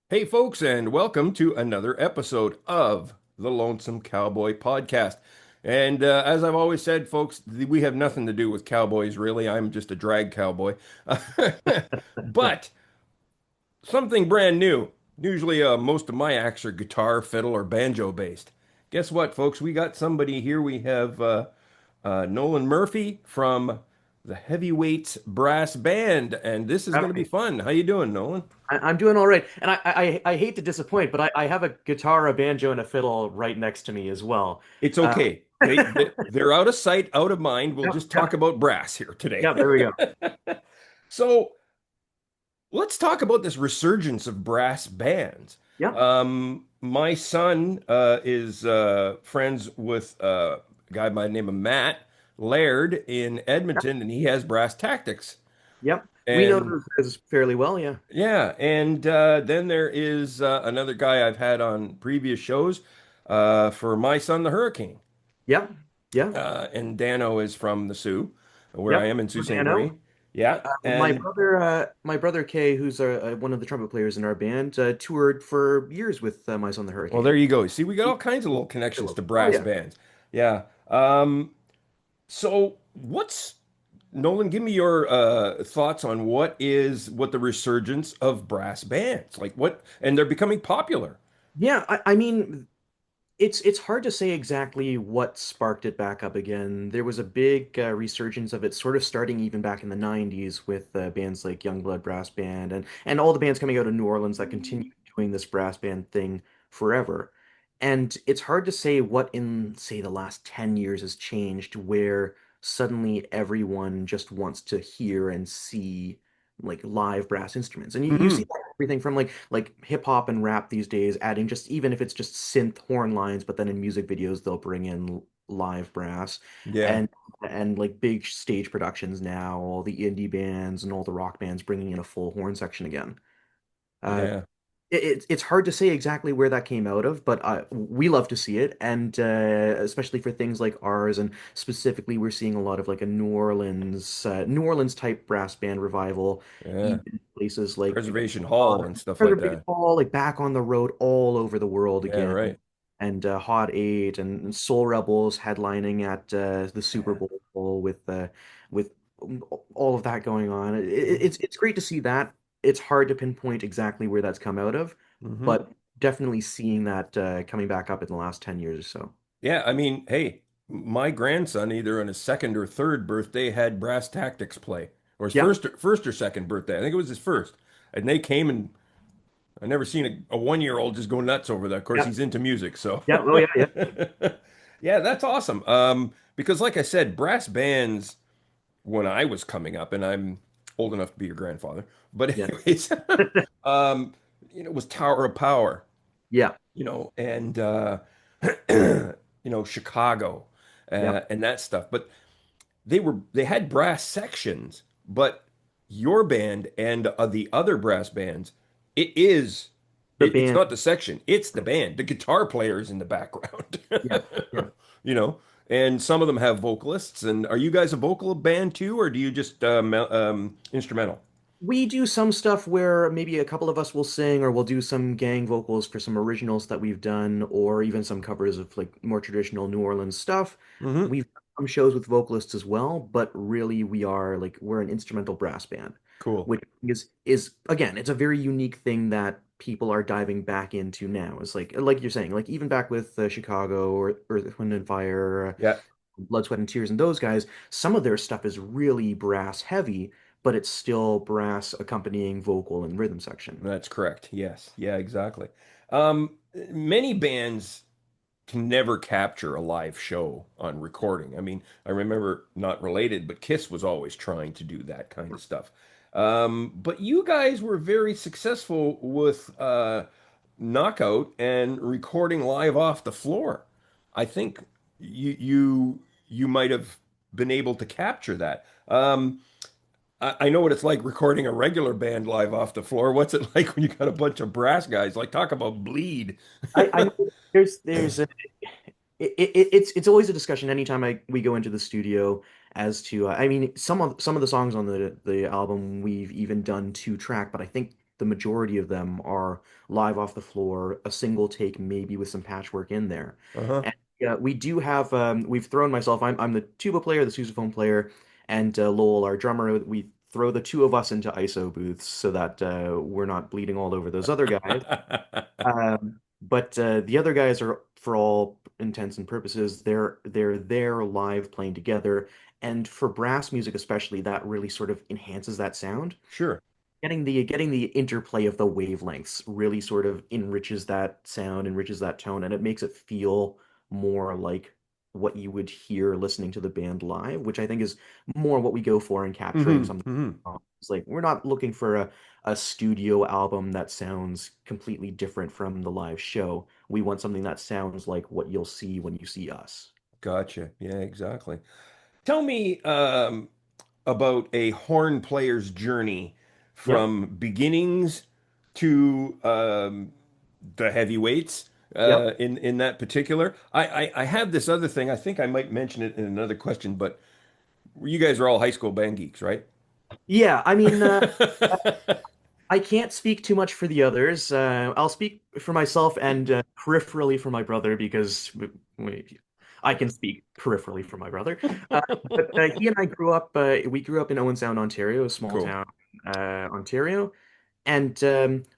Hey, folks, and welcome to another episode of the Lonesome Cowboy Podcast. And as I've always said, folks, we have nothing to do with cowboys, really. I'm just a drag cowboy. But something brand new. Usually, most of my acts are guitar, fiddle, or banjo based. Guess what, folks? We got somebody here. We have Nolan Murphy from the Heavyweights Brass Band, and this is going to be Right. fun. How you doing, Nolan? I'm doing all right. And I hate to disappoint, but I have a guitar, a banjo, and a fiddle right next to me as well. It's Uh, okay. They're out of sight, out of mind. We'll yep, just talk yep, about brass here today. yep, there we go. So let's talk about this resurgence of brass bands. Yep, My son is friends with a guy by the name of Matt Laird in yep, Edmonton, and he has brass tactics. yep. We know And those guys fairly well, yeah. yeah, and then there is another guy I've had on previous shows for my son, the Hurricane. Yep, yeah, And Dano is from the Sioux, where I yep. am in Sault Okay, I Ste. know. Marie. Yeah, and My brother Kay, who's one of the trumpet players in our band, toured for years with My Son the well, Hurricane. there you go. See, we got all kinds of little connections to Oh brass yeah. bands. Yeah. So what's Nolan? Give me your thoughts on what the resurgence of brass bands like. What and they're becoming popular. Yeah, I mean, it's hard to say exactly what sparked it back up again. There was a big resurgence of it, sort of starting even back in the '90s with bands like Youngblood Brass Band and all the bands coming out of New Orleans that continue doing this brass band thing forever. And it's hard to say what in, say, the last 10 years has changed, where suddenly everyone just wants to hear and see like live brass instruments. And you see Hmm. that everything from like hip hop and rap these days, adding just even if it's just synth horn lines, but then in music videos they'll bring in live brass Yeah. and like big stage productions now, all the indie bands and all the rock bands bringing in a full horn section again. Uh, Yeah. it's hard to say exactly where that came out of, but we love to see it, and especially for things like ours, and specifically, we're seeing a lot of like a New Orleans type brass band revival, Yeah. even in places like Preservation Hall and stuff like Preservation that. Hall, like back on the road all over the world Yeah. again, Right. and Hot Eight and Soul Rebels headlining at the Super Yeah. Bowl with all of that going on. Mm-hmm. It's great to see that. It's hard to pinpoint exactly where that's come out of, Mm-hmm. but definitely seeing that coming back up in the last 10 years or so. Yeah, I mean, hey, my grandson, either on his second or third birthday, had brass tactics play, or his Yep. first or second birthday. I think it was his first. And they came, and I never seen a 1 year old just go nuts over that. Of course, Yep. he's into music, so Yep. Oh yeah. Yeah. yeah, that's awesome. Because like I said, brass bands when I was coming up, and I'm old enough to be your grandfather, but Yeah. anyways, um, it was Tower of Power, Yeah. and Chicago, Yep. and that stuff. But they had brass sections, but your band and the other brass bands, it is The it's band. not the section, it's the band. The guitar player is in the background, Yeah. Yeah. you know. And some of them have vocalists. And are you guys a vocal band too, or do you just instrumental? We do some stuff where maybe a couple of us will sing, or we'll do some gang vocals for some originals that we've done, or even some covers of like more traditional New Orleans stuff. Hmm. We've done some shows with vocalists as well, but really we're an instrumental brass band, Cool. which is again, it's a very unique thing that people are diving back into now. It's like you're saying, like even back with Chicago or Earth, Wind and Fire, Yeah, Blood, Sweat, and Tears, and those guys, some of their stuff is really brass heavy, but it's still brass accompanying vocal and rhythm section. that's correct. Yes. Yeah, exactly. Many bands can never capture a live show on recording. I mean, I remember not related, but Kiss was always trying to do that kind of stuff. But you guys were very successful with Knockout and recording live off the floor. I think you might have been able to capture that. I know what it's like recording a regular band live off the floor. What's it like when you got a bunch of brass guys? Like, talk about bleed. I know there's it's always a discussion anytime we go into the studio as to I mean some of the songs on the album we've even done two track, but I think the majority of them are live off the floor, a single take maybe with some patchwork in there. Uh-huh. And we do have we've thrown myself. I'm the tuba player, the sousaphone player, and Lowell, our drummer. We throw the two of us into ISO booths so that we're not bleeding all over those other guys. But the other guys are, for all intents and purposes, they're there live playing together. And for brass music especially, that really sort of enhances that sound. Sure. Getting the interplay of the wavelengths really sort of enriches that sound, enriches that tone, and it makes it feel more like what you would hear listening to the band live, which I think is more what we go for in capturing Hmm. something. Hmm. It's like we're not looking for a studio album that sounds completely different from the live show. We want something that sounds like what you'll see when you see us. Gotcha. Yeah, exactly. Tell me about a horn player's journey Yep. from beginnings to the heavyweights Yep. in that particular. I have this other thing. I think I might mention it in another question, but you guys are all high school band geeks, right? Yeah, I mean, I can't speak too much for the others. I'll speak for myself and peripherally for my brother because I can speak peripherally for my brother. But he and I grew up. We grew up in Owen Sound, Ontario, a small Cool. town, Ontario, and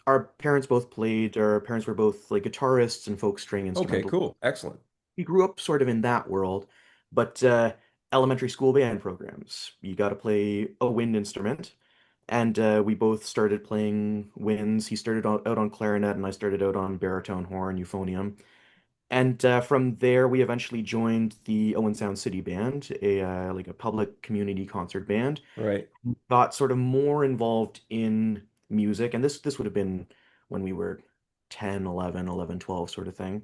our parents both played. Our parents were both like guitarists and folk string Okay, instrumental. cool. Excellent. We grew up sort of in that world, but elementary school band programs. You got to play a wind instrument and we both started playing winds. He started out on clarinet, and I started out on baritone, horn, euphonium. And from there, we eventually joined the Owen Sound City Band, a like a public community concert band. Right. Got sort of more involved in music, and this would have been when we were 10, 11, 11, 12 sort of thing.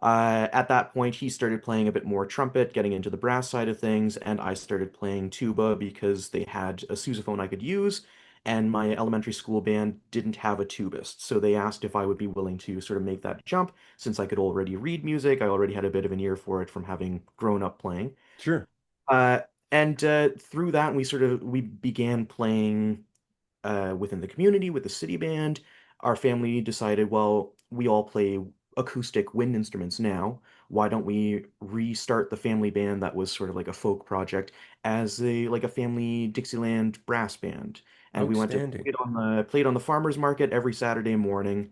At that point, he started playing a bit more trumpet, getting into the brass side of things, and I started playing tuba because they had a sousaphone I could use, and my elementary school band didn't have a tubist. So they asked if I would be willing to sort of make that jump since I could already read music. I already had a bit of an ear for it from having grown up playing. Sure. Uh, and through that, we began playing within the community with the city band. Our family decided, well, we all play acoustic wind instruments now. Why don't we restart the family band that was sort of like a folk project as a family Dixieland brass band? And we went to Outstanding. played on the farmers market every Saturday morning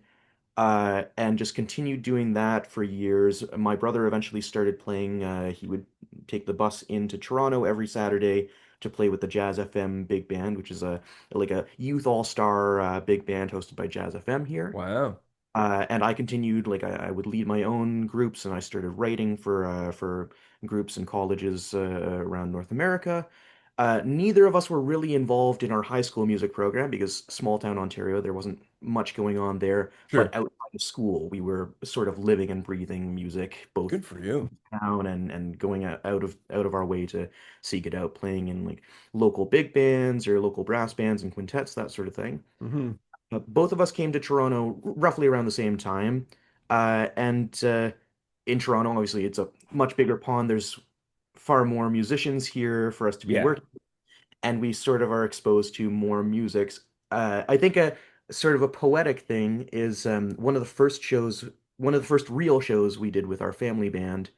and just continued doing that for years. My brother eventually started playing. He would take the bus into Toronto every Saturday to play with the Jazz FM big band, which is a youth all-star big band hosted by Jazz FM here. Wow. And I continued, like I would lead my own groups, and I started writing for groups and colleges around North America. Neither of us were really involved in our high school music program because small town Ontario, there wasn't much going on there. But Sure. outside of school, we were sort of living and breathing music, both Good for you. town and going out of our way to seek it out, playing in like local big bands or local brass bands and quintets, that sort of thing. Hmm. Both of us came to Toronto roughly around the same time. And in Toronto, obviously, it's a much bigger pond. There's far more musicians here for us to be Yeah. working, and we sort of are exposed to more musics. I think a sort of a poetic thing is one of the first real shows we did with our family band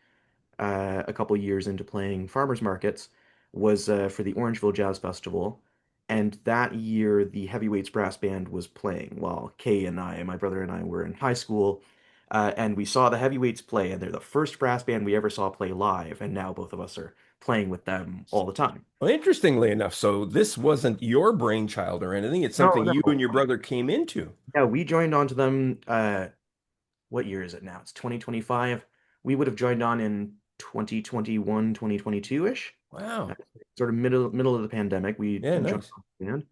a couple years into playing farmers markets was for the Orangeville Jazz Festival. And that year, the Heavyweights Brass Band was playing while Kay and I, my brother and I, were in high school. And we saw the Heavyweights play, and they're the first brass band we ever saw play live. And now both of us are playing with them all the time. Well, interestingly enough, so this wasn't your brainchild or anything. It's No, something you no. and your brother came into. Yeah, we joined on to them. What year is it now? It's 2025. We would have joined on in 2021, 2022-ish. Wow. Sort of middle of the pandemic, we Yeah, jumped nice. on the band.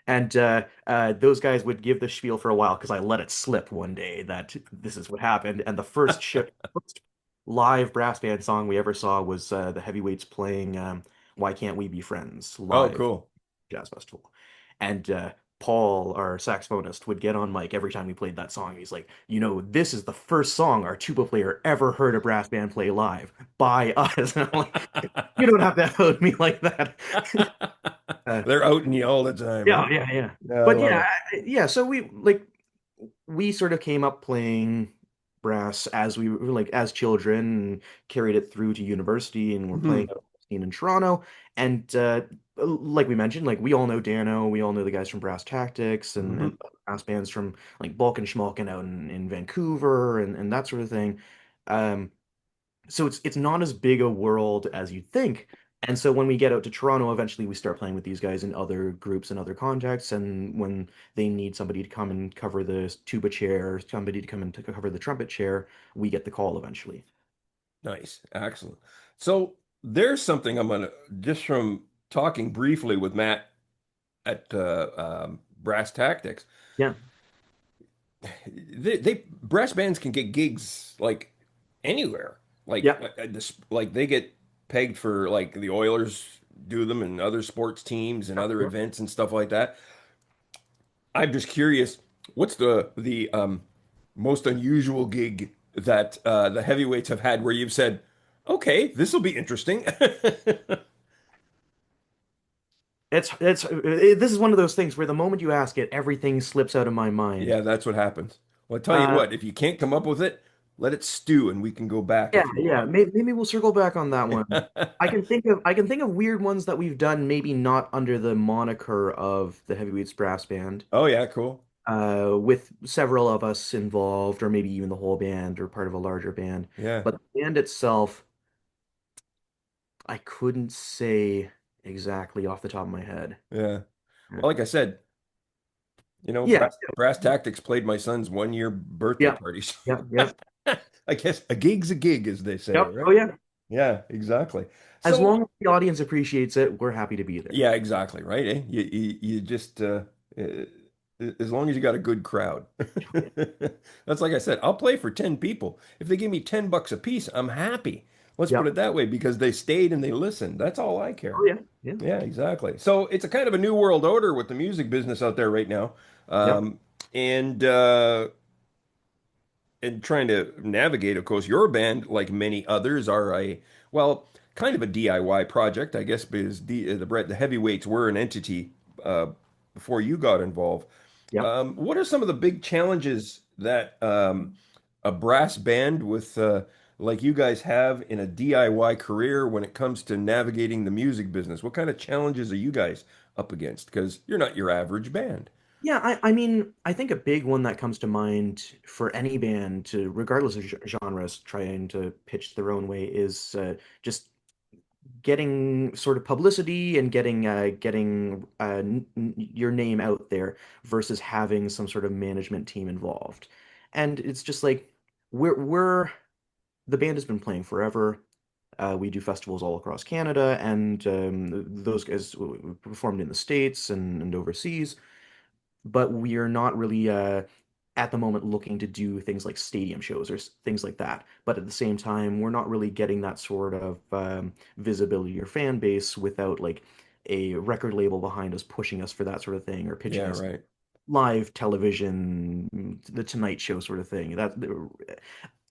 And those guys would give the spiel for a while because I let it slip one day that this is what happened. And the first live brass band song we ever saw was the Heavyweights playing "Why Can't We Be Friends" Oh, live cool. jazz festival. And Paul, our saxophonist, would get on mic every time we played that song. He's like, this is the first song our tuba player ever heard a brass band play live by us. And I'm like, you don't have to out me like that. Uh, They're outing you all the time, eh? yeah, yeah, yeah. Yeah, I But love yeah, it. yeah. So we sort of came up playing brass as we were like as children and carried it through to university and we're playing Hmm. out scene in Toronto. And like we mentioned, like we all know Dano, we all know the guys from Brass Tactics and Hmm. brass bands from like Balkan Schmalkin out in Vancouver and that sort of thing. Um, so it's not as big a world as you'd think. And so when we get out to Toronto, eventually we start playing with these guys in other groups and other contexts. And when they need somebody to come and cover the tuba chair, somebody to come and to cover the trumpet chair, we get the call eventually. Nice. Excellent. So there's something I'm gonna just from talking briefly with Matt at Brass Tactics. Yeah, They brass bands can get gigs like anywhere. yeah, Like they get pegged for like the Oilers do them and other sports teams and other yeah. events and stuff like that. I'm just curious, what's the most unusual gig that the heavyweights have had where you've said, "Okay, this will be interesting." This is one of those things where the moment you ask it, everything slips out of my mind. Yeah, that's what happens. Well, I tell you Uh, what, if you can't come up with it, let it stew and we can go back Yeah, if you yeah. want. Maybe we'll circle back on that one. I can think of weird ones that we've done, maybe not under the moniker of the Heavyweights Brass Band, Oh yeah, cool. with several of us involved, or maybe even the whole band or part of a larger band. Yeah, But the band itself, I couldn't say exactly off the top of my head. yeah. Yeah, Well, like I said, yeah, Brass Tactics played my son's 1 year birthday yeah, party. yeah, yeah. I guess a gig's a gig, as they say, Yep. right? Oh yeah. Yeah, exactly. As So long as the audience appreciates it, we're happy to be there. yeah, exactly, right? Eh? You just uh, as long as you got a good crowd. That's like I said, I'll play for 10 people. If they give me $10 a piece, I'm happy. Let's put Yep. it that way because they stayed and they listened. That's all I care. Oh yeah. Yeah. Yeah, exactly. So it's a kind of a new world order with the music business out there right now. Yep. Um, and trying to navigate, of course, your band, like many others, are well, kind of a DIY project, I guess, because the heavyweights were an entity uh, before you got involved. Yep. What are some of the big challenges that a brass band with like you guys have in a DIY career when it comes to navigating the music business? What kind of challenges are you guys up against? Because you're not your average band. Yeah, I mean, I think a big one that comes to mind for any band to, regardless of genres, trying to pitch their own way is just getting sort of publicity and getting your name out there versus having some sort of management team involved. And it's just like we're the band has been playing forever. We do festivals all across Canada, and those guys performed in the States and overseas, but we are not really at the moment looking to do things like stadium shows or things like that. But at the same time, we're not really getting that sort of visibility or fan base without like a record label behind us pushing us for that sort of thing or pitching Yeah, us right. live television, the Tonight Show sort of thing.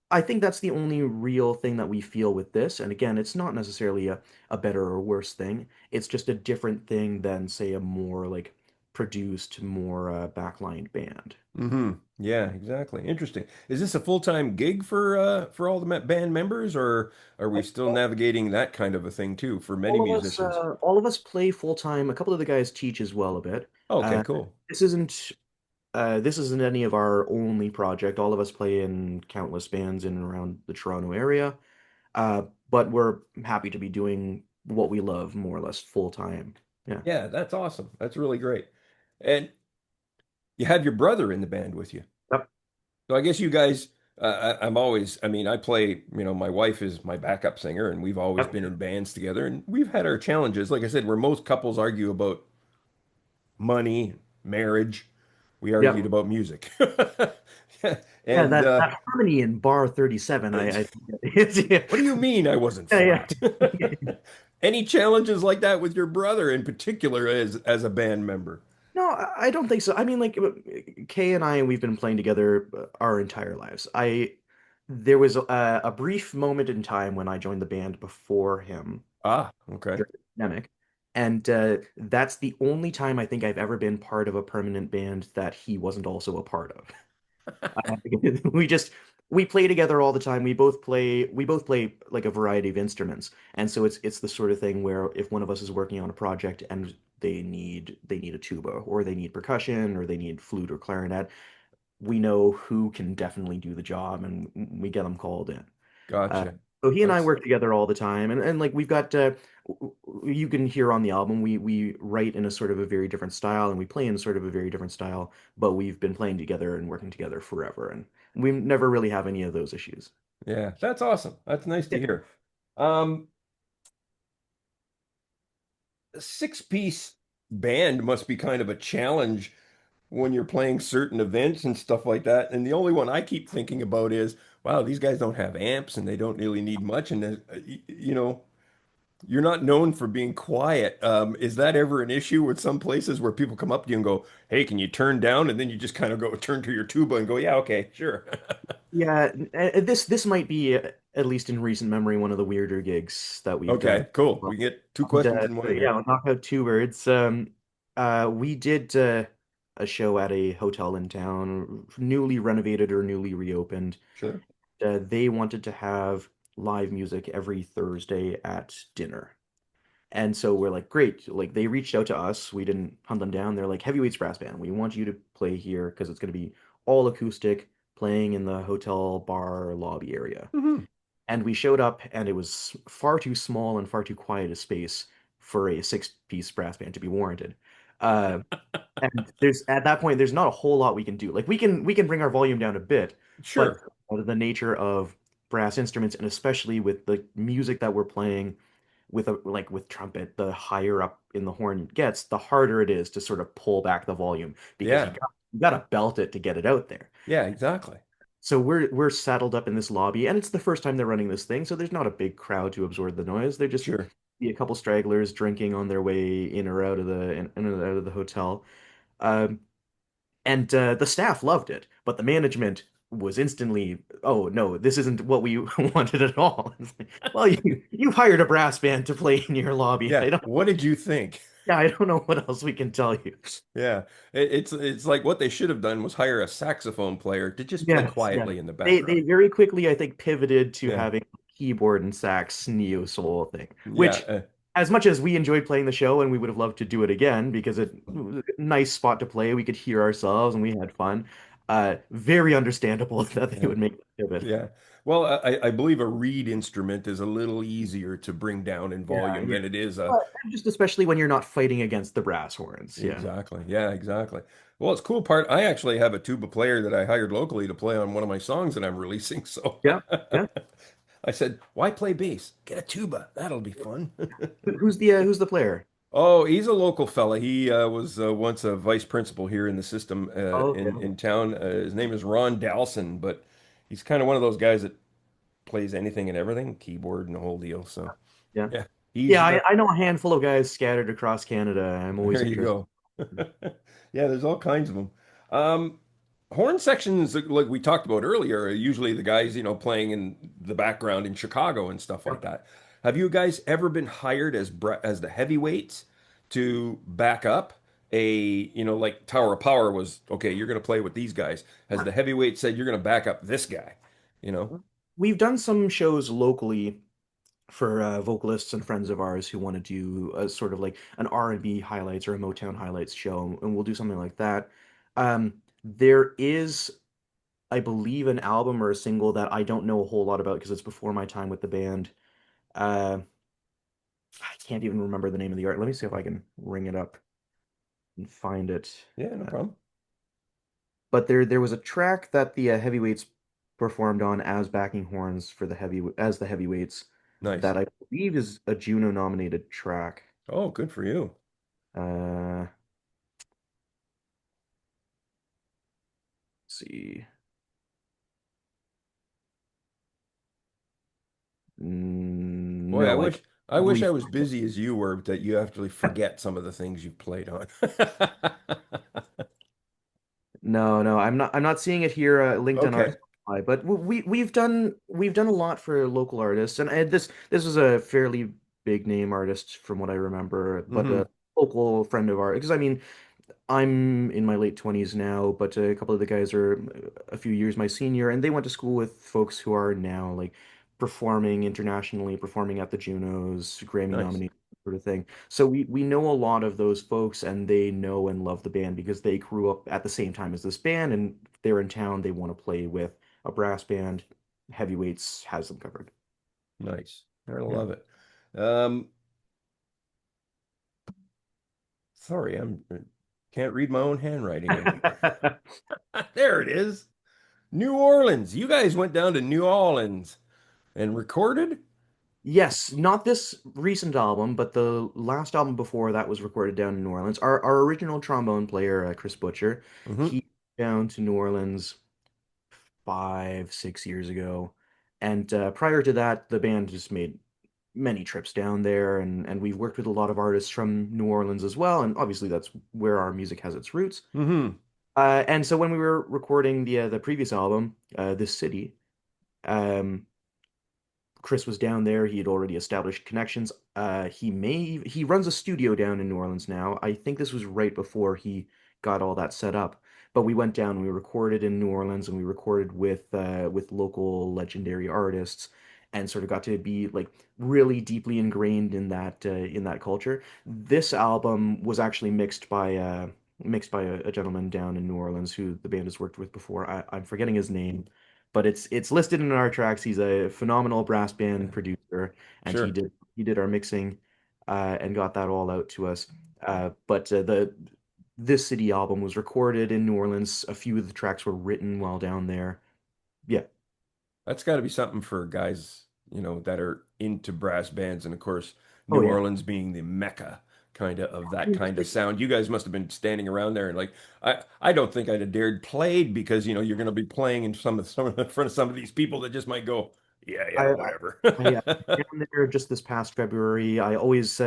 I think that's the only real thing that we feel with this. And again, it's not necessarily a better or worse thing. It's just a different thing than, say, a more like produced, more backlined band. Hmm. Yeah, exactly. Interesting. Is this a full-time gig for all the band members, or are we still navigating that kind of a thing too for many musicians? All of us play full time. A couple of the guys teach as well a bit. Okay, Uh, cool. this isn't this isn't any of our only project. All of us play in countless bands in and around the Toronto area. But we're happy to be doing what we love more or less full time. Yeah. Yeah, that's awesome. That's really great. And you have your brother in the band with you. Yep. So I guess you guys, I'm always, I mean, I play, my wife is my backup singer, and we've always Yep. been in bands together, and we've had our challenges. Like I said, where most couples argue about money, marriage, we argued Yep. about music. Yeah, And that harmony in bar 37, I what think yeah. do you mean I wasn't Yeah, flat? yeah. Any challenges like that with your brother in particular as a band member? No, I don't think so. I mean, like Kay and I, we've been playing together our entire lives. There was a brief moment in time when I joined the band before him Ah, okay. during the pandemic, and that's the only time I think I've ever been part of a permanent band that he wasn't also a part of. Uh, we just we play together all the time. We both play like a variety of instruments, and so it's the sort of thing where if one of us is working on a project and they need a tuba or they need percussion or they need flute or clarinet, we know who can definitely do the job and we get them called in. Uh, Gotcha. so he and I That's work together all the time, and like we've got you can hear on the album we write in a sort of a very different style and we play in sort of a very different style, but we've been playing together and working together forever, and we never really have any of those issues. yeah, that's awesome. That's nice to Yeah. hear. Um, a six-piece band must be kind of a challenge when you're playing certain events and stuff like that. And the only one I keep thinking about is, wow, these guys don't have amps and they don't really need much. And you know, you're not known for being quiet. Is that ever an issue with some places where people come up to you and go, "Hey, can you turn down?" And then you just kind of go turn to your tuba and go, "Yeah, okay, sure." Yeah, this might be at least in recent memory one of the weirder gigs that we've done. Okay, cool. We get two And questions in one yeah, here. I'll knock out two birds. We did a show at a hotel in town, newly renovated or newly reopened. Sure. They wanted to have live music every Thursday at dinner. And so we're like, great. Like they reached out to us. We didn't hunt them down. They're like, Heavyweights Brass Band. We want you to play here because it's going to be all acoustic, playing in the hotel bar lobby area. Hmm. And we showed up, and it was far too small and far too quiet a space for a six-piece brass band to be warranted. Uh, and there's at that point, there's not a whole lot we can do. Like we can bring our volume down a bit, but Sure. the nature of brass instruments, and especially with the music that we're playing with a like with trumpet, the higher up in the horn it gets, the harder it is to sort of pull back the volume because Yeah. you got to belt it to get it out there. Yeah, exactly. So we're saddled up in this lobby, and it's the first time they're running this thing, so there's not a big crowd to absorb the noise. They're just Sure. be a couple stragglers drinking on their way in or out of in or out of the hotel. Um, and the staff loved it, but the management was instantly, oh no, this isn't what we wanted at all. It's like, well, you hired a brass band to play in your lobby. Yeah. What did you think? Yeah, I don't know what else we can tell you. Yeah. It's like what they should have done was hire a saxophone player to just play Yes, yeah. quietly in the They background. very quickly, I think, pivoted to Yeah. having keyboard and sax neo soul thing, Yeah. which, as much as we enjoyed playing the show and we would have loved to do it again because it was a nice spot to play, we could hear ourselves and we had fun. Very understandable that they Yeah. would make the pivot. Yeah. Well, I believe a reed instrument is a little easier to bring down in Yeah, volume yeah. than it is a. But just especially when you're not fighting against the brass horns. Yeah. Exactly. Yeah, exactly. Well, it's cool part. I actually have a tuba player that I hired locally to play on one of my songs that I'm releasing. So Yeah. Yeah. I said, why play bass? Get a tuba. That'll be fun. Who's the player? Oh, he's a local fella. He was once a vice principal here in the system Oh, okay. in town. His name is Ron Dalson, but he's kind of one of those guys that plays anything and everything, keyboard and the whole deal. So Yeah. yeah, Yeah, he's I know a handful of guys scattered across Canada. I'm always there you interested. go. Yeah, there's all kinds of them. Um, horn sections, like we talked about earlier, are usually the guys, playing in the background in Chicago and stuff like that. Have you guys ever been hired as the heavyweights to back up like Tower of Power was, okay, you're going to play with these guys. Has the heavyweight said you're going to back up this guy? You know? We've done some shows locally for vocalists and friends of ours who want to do a sort of like an R&B highlights or a Motown highlights show, and we'll do something like that. There is, I believe, an album or a single that I don't know a whole lot about because it's before my time with the band. Uh, I can't even remember the name of the art. Let me see if I can ring it up and find it. Yeah, no Uh, problem. but there was a track that the heavyweights performed on as backing horns for the heavyweights Nice. that I believe is a Juno nominated track. Oh, good for you. Uh, let's see. Boy, I No, I wish don't. I wish probably. I was busy as you were, that you actually forget some of the things you've played on. No, no, I'm not seeing it here linked on our Okay. Spotify, but we've done a lot for local artists, and this was a fairly big name artist from what I remember, but Hmm. a local friend of ours. Because I mean, I'm in my late 20s now, but a couple of the guys are a few years my senior, and they went to school with folks who are now like performing internationally, performing at the Junos, Grammy Nice. nominated sort of thing. So we know a lot of those folks, and they know and love the band because they grew up at the same time as this band, and they're in town. They want to play with a brass band. Heavyweights has them covered. Nice. I Yeah. love it. Um, sorry, I'm can't read my own handwriting anymore. There it is. New Orleans. You guys went down to New Orleans and recorded? Yes, not this recent album, but the last album before that was recorded down in New Orleans. Our original trombone player, Chris Butcher, Hmm. he down to New Orleans 5, 6 years ago, and prior to that, the band just made many trips down there, and we've worked with a lot of artists from New Orleans as well, and obviously that's where our music has its roots. Hmm. And so when we were recording the previous album, This City. Um, Chris was down there. He had already established connections. He runs a studio down in New Orleans now. I think this was right before he got all that set up. But we went down, we recorded in New Orleans, and we recorded with local legendary artists, and sort of got to be like really deeply ingrained in that culture. This album was actually mixed by a gentleman down in New Orleans who the band has worked with before. I'm forgetting his name, but it's listed in our tracks. He's a phenomenal brass band producer, and he Sure. did he did our mixing, and got that all out to us. But the This City album was recorded in New Orleans. A few of the tracks were written while down there. Yeah. That's got to be something for guys, that are into brass bands. And of course, Oh New yeah. Orleans being the mecca kind of I that mean, just kind of like sound. You guys must have been standing around there and like, I don't think I'd have dared played because, you're going to be playing in in front of some of these people that just might go, yeah, yeah, I, I, whatever. I down there just this past February. I always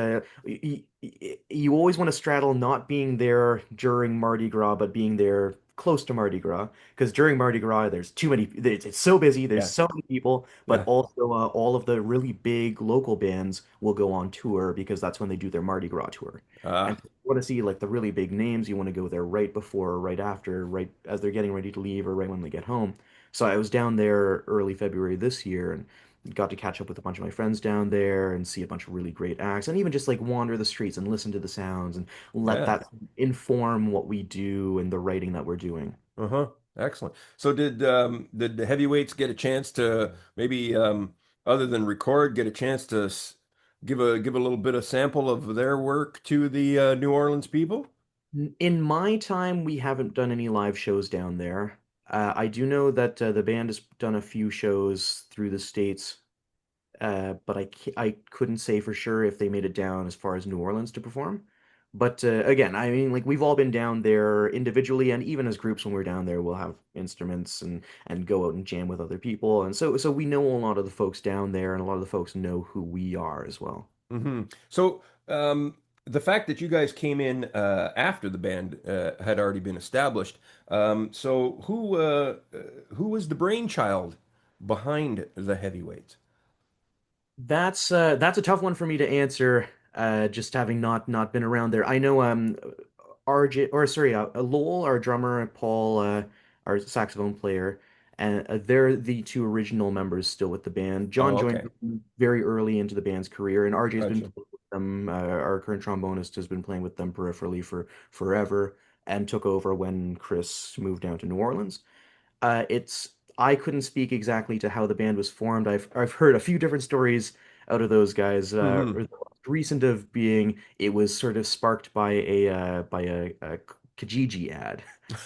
you always want to straddle not being there during Mardi Gras, but being there close to Mardi Gras. Because during Mardi Gras, there's too many. It's so busy. There's Yeah. so many people, but Yeah. also all of the really big local bands will go on tour because that's when they do their Mardi Gras tour. And Ah, if you want to see like the really big names, you want to go there right before, or right after, right as they're getting ready to leave, or right when they get home. So I was down there early February this year, and got to catch up with a bunch of my friends down there and see a bunch of really great acts, and even just like wander the streets and listen to the sounds and let yeah. that inform what we do and the writing that we're doing. Uh-huh. Excellent. So did the heavyweights get a chance to maybe other than record, get a chance to give a little bit of sample of their work to the New Orleans people? In my time, we haven't done any live shows down there. I do know that the band has done a few shows through the States, but I couldn't say for sure if they made it down as far as New Orleans to perform. But again, I mean, like we've all been down there individually, and even as groups when we're down there, we'll have instruments and go out and jam with other people, and so we know a lot of the folks down there, and a lot of the folks know who we are as well. Hmm. So the fact that you guys came in after the band had already been established, so who was the brainchild behind the heavyweights? That's a tough one for me to answer, just having not been around there. I know RJ, or sorry, Lowell, our drummer, and Paul, our saxophone player, and they're the two original members still with the band. John Oh, joined okay. very early into the band's career, and RJ's been Gotcha. playing with them. Our current trombonist has been playing with them peripherally for forever, and took over when Chris moved down to New Orleans. It's I couldn't speak exactly to how the band was formed. I've heard a few different stories out of those guys. Hmm. Or the most recent of being it was sort of sparked by a Kijiji ad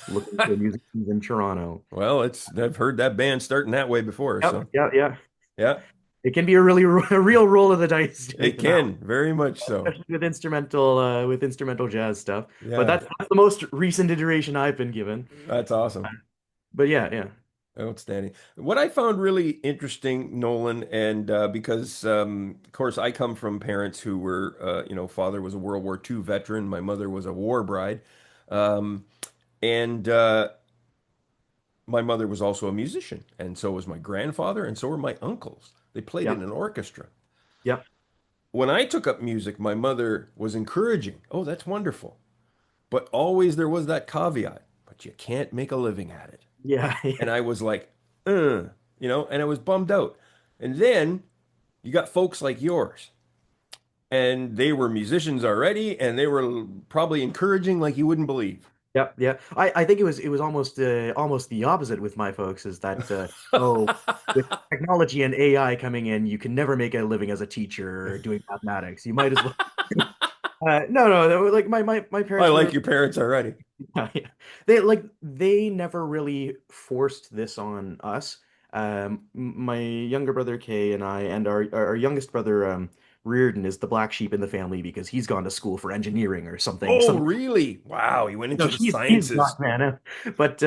looking for musicians in Toronto. Well, I've heard that band starting that way before, Yep, so yeah, yeah. yeah. It can be a really a real roll of the dice doing It that, can, very much so. especially with instrumental jazz stuff. But Yeah, that's the most recent iteration I've been given. that's awesome. But yeah, yeah. Outstanding. What I found really interesting, Nolan, and because of course I come from parents who were, father was a World War II veteran, my mother was a war bride, um, and my mother was also a musician, and so was my grandfather, and so were my uncles. They played in Yep. an orchestra. Yep. When I took up music, my mother was encouraging. Oh, that's wonderful. But always there was that caveat, but you can't make a living at it. Yeah. And I was like, and I was bummed out. And then you got folks like yours, and they were musicians already, and they were probably encouraging like you wouldn't believe. Yep, yeah. I think it was almost the opposite with my folks is that oh, with technology and AI coming in, you can never make a living as a teacher or doing mathematics. You might as well. No, like my I parents like were your parents already. yeah, yeah. They never really forced this on us. My younger brother Kay and I and our youngest brother Reardon is the black sheep in the family because he's gone to school for engineering or something. Oh, really? Wow, he went No, into the he's sciences. not, man. But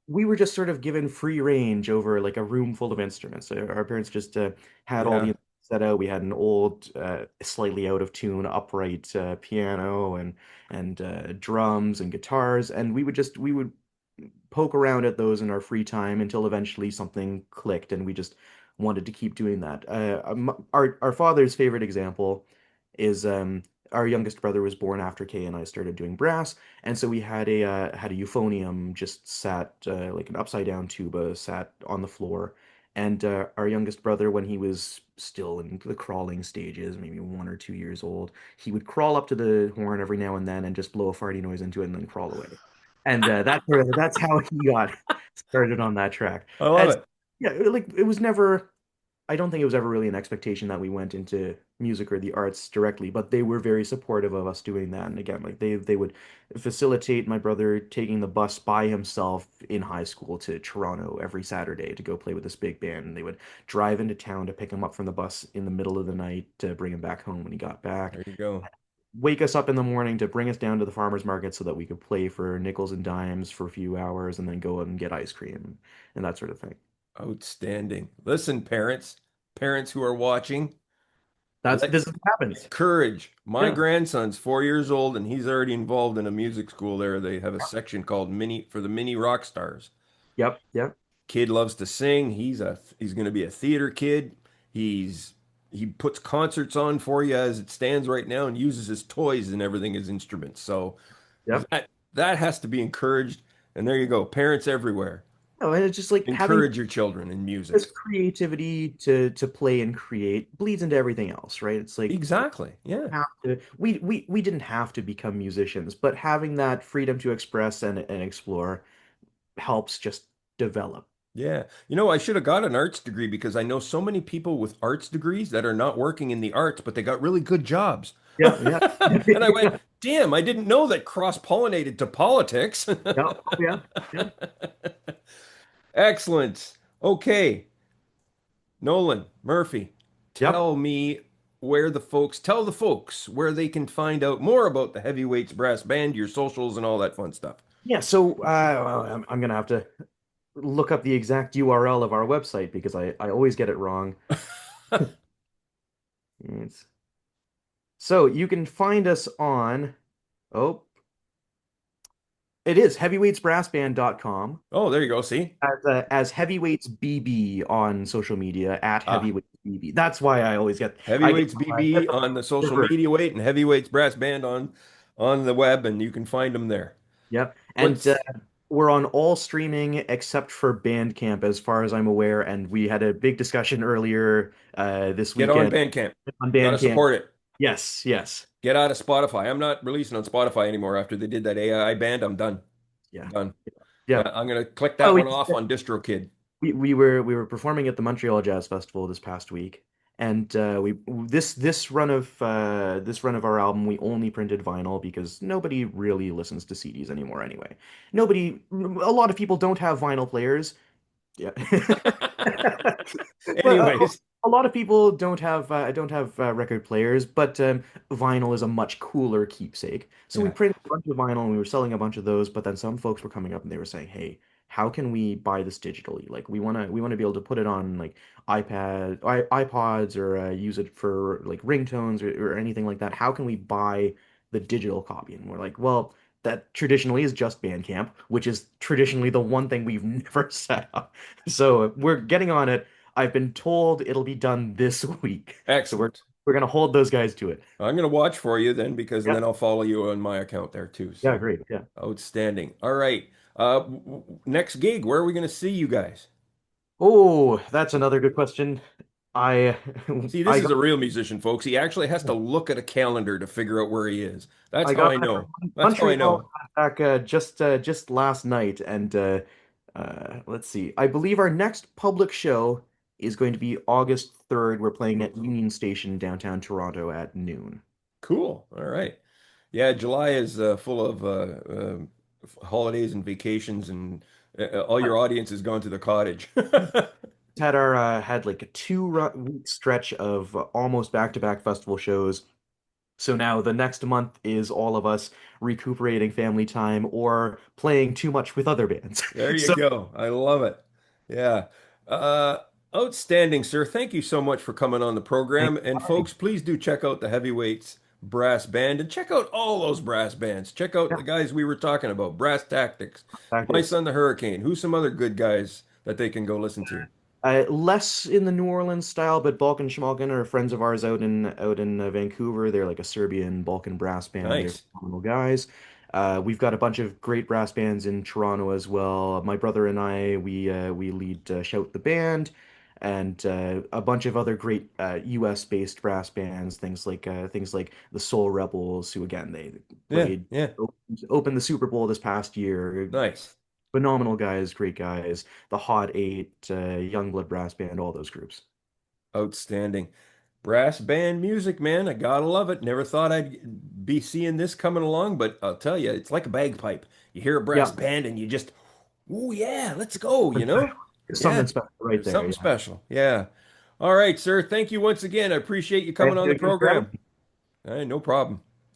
we were just sort of given free range over like a room full of instruments. Our parents just had all the Yeah, instruments set out. We had an old, slightly out of tune upright piano and drums and guitars, and we would poke around at those in our free time until eventually something clicked, and we just wanted to keep doing that. Our father's favorite example is our youngest brother was born after Kay and I started doing brass, and so we had a euphonium just sat like an upside down tuba sat on the floor. And our youngest brother, when he was still in the crawling stages, maybe 1 or 2 years old, he would crawl up to the horn every now and then and just blow a farty noise into it and then crawl away. And that's how he got started on that track. I love And it. yeah, like it was never. I don't think it was ever really an expectation that we went into music or the arts directly, but they were very supportive of us doing that. And again, like they would facilitate my brother taking the bus by himself in high school to Toronto every Saturday to go play with this big band. And they would drive into town to pick him up from the bus in the middle of the night to bring him back home when he got back, There you go. wake us up in the morning to bring us down to the farmers market so that we could play for nickels and dimes for a few hours and then go out and get ice cream and that sort of thing. Outstanding. Listen, parents who are watching, let This is what happens. courage. My Yeah. grandson's 4 years old, and he's already involved in a music school there. They have a section called Mini for the mini rock stars. Yep. Yep. Kid loves to sing. He's going to be a theater kid. He's he puts concerts on for you as it stands right now and uses his toys and everything as instruments. So Yep. that has to be encouraged. And there you go. Parents everywhere. No, and it's just like having Encourage your children in this music. creativity to play and create bleeds into everything else, right? It's like Exactly. Yeah. we didn't have to become musicians, but having that freedom to express and explore helps just develop. Yeah. I should have got an arts degree because I know so many people with arts degrees that are not working in the arts, but they got really good jobs. Yeah, yeah. And I went, damn, I didn't know that cross-pollinated to politics. Yeah, oh, yeah, yeah. Excellent. Okay. Nolan, Murphy, Yep. tell the folks where they can find out more about the Heavyweights Brass Band, your socials, and all that fun stuff. Yeah, so well, I'm gonna have to look up the exact URL of our website because I always get it wrong. It's- So you can find us on, oh, it is heavyweightsbrassband.com Oh, there you go. See? as Heavyweights BB on social media at Ah, Heavyweights BB. That's why I always get Heavyweights BB the on the social reverse. media weight and Heavyweights Brass Band on the web, and you can find them there. Yep. And What's we're on all streaming except for Bandcamp, as far as I'm aware. And we had a big discussion earlier this Get on weekend Bandcamp? on Got to Bandcamp. support it. Yes, yes. Get out of Spotify. I'm not releasing on Spotify anymore after they did that AI band. I'm done. Yeah. Done. Yeah. Yeah, I'm gonna click Oh, that one off on DistroKid. we were performing at the Montreal Jazz Festival this past week, and we this run of our album we only printed vinyl because nobody really listens to CDs anymore anyway. A lot of people don't have vinyl players. Yeah. But Anyways, a lot of people don't have record players, but vinyl is a much cooler keepsake. So we yeah. printed a bunch of vinyl and we were selling a bunch of those, but then some folks were coming up and they were saying, "Hey, how can we buy this digitally? Like we want to be able to put it on like iPods or use it for like ringtones or anything like that. How can we buy the digital copy? And we're like, well, that traditionally is just Bandcamp, which is traditionally the one thing we've never set up. So we're getting on it. I've been told it'll be done this week. So we're Excellent. we're gonna hold those guys to it. I'm going to watch for you then because and Yeah. then I'll follow you on my account there too. Yeah, So great. Yeah. outstanding. All right. Next gig, where are we going to see you guys? Oh, that's another good question. I See, this I is got a real musician, folks. He actually has to look at a calendar to figure out where he is. That's I how got I back from know. That's how I Montreal know. back just last night, and let's see. I believe our next public show is going to be August 3rd. We're playing at Union Station downtown Toronto at noon. Cool. All right. Yeah, July is full of holidays and vacations, and all your audience has gone to the cottage. Had our had like a two-week stretch of almost back-to-back festival shows. So now the next month is all of us recuperating family time or playing too much with other bands. There you So go. I love it. Yeah. Uh, Outstanding, sir. Thank you so much for coming on the thank program. you And for having folks, please do check out the Heavyweights Brass Band and check out all those brass bands. Check out me. the guys we were talking about, Brass Tactics, Yeah, My tactics. Son the Hurricane. Who's some other good guys that they can go listen to? Less in the New Orleans style, but Balkan Schmalkin are friends of ours out in Vancouver. They're like a Serbian Balkan brass band. They're Nice. phenomenal guys. We've got a bunch of great brass bands in Toronto as well. My brother and I, we lead Shout the Band, and a bunch of other great U.S. based brass bands. Things like the Soul Rebels, who again they Yeah, played yeah. opened the Super Bowl this past year. Nice. Phenomenal guys, great guys. The Hot Eight, Youngblood Brass Band, all those groups. Outstanding. Brass band music, man. I gotta love it. Never thought I'd be seeing this coming along, but I'll tell you, it's like a bagpipe. You hear a brass Yeah, band and you just, oh yeah, let's go, you something special. know? Yeah, Something special right there's there. something Yeah. special. Yeah. All right, sir. Thank you once again. I appreciate you coming Thank on you the again for having program. me. All right, no problem.